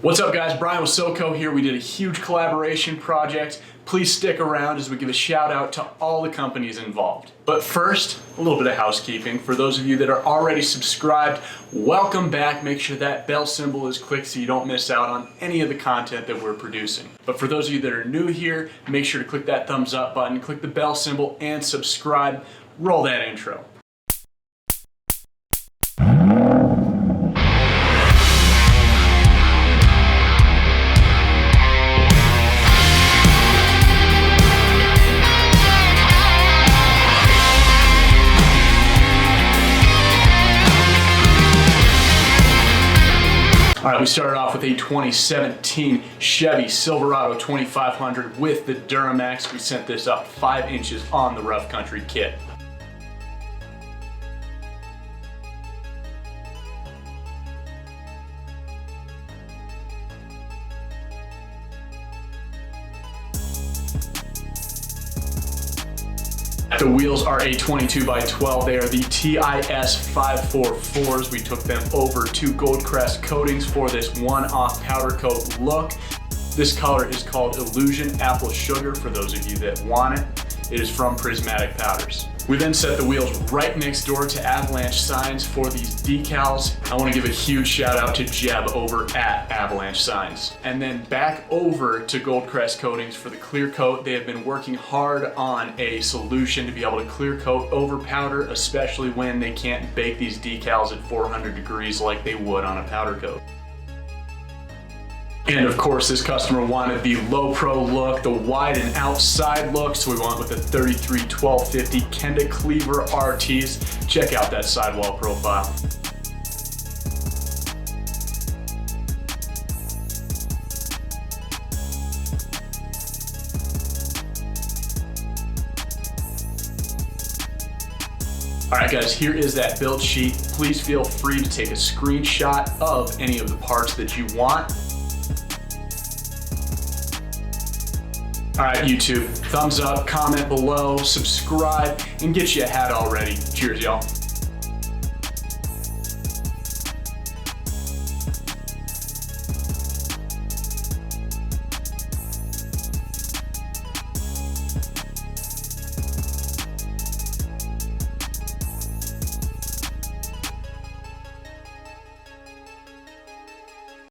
What's up guys, Brian with SoCo here. We did a huge collaboration project. Please stick around as we give a shout out to all the companies involved. But first, a little bit of housekeeping. For those of you that are already subscribed, welcome back. Make sure that bell symbol is clicked so you don't miss out on any of the content that we're producing. But for those of you that are new here, make sure to click that thumbs up button, click the bell symbol and subscribe. Roll that intro. All right, we started off with a 2017 Chevy Silverado 2500 with the Duramax. We sent this up 5 inches on the rough country kit. The wheels are a 22 by 12. They are the TIS 544s. We took them over to Gold Crest Coatings for this one-off powder coat look. This color is called Illusion Apple Sugar for those of you that want it. It is from Prismatic Powders. We then set the wheels right next door to Avalanche Signs for these decals. I want to give a huge shout out to Jeb over at Avalanche Signs. And then back over to Gold Crest Coatings for the clear coat. They have been working hard on a solution to be able to clear coat over powder, especially when they can't bake these decals at 400 degrees like they would on a powder coat. And of course, this customer wanted the low pro look, the wide and outside look, so we went with the 33-12-50 Kenda Klever RTs. Check out that sidewall profile. All right guys, here is that build sheet. Please feel free to take a screenshot of any of the parts that you want. All right, YouTube, thumbs up, comment below, subscribe, and get you a hat already. Cheers, y'all.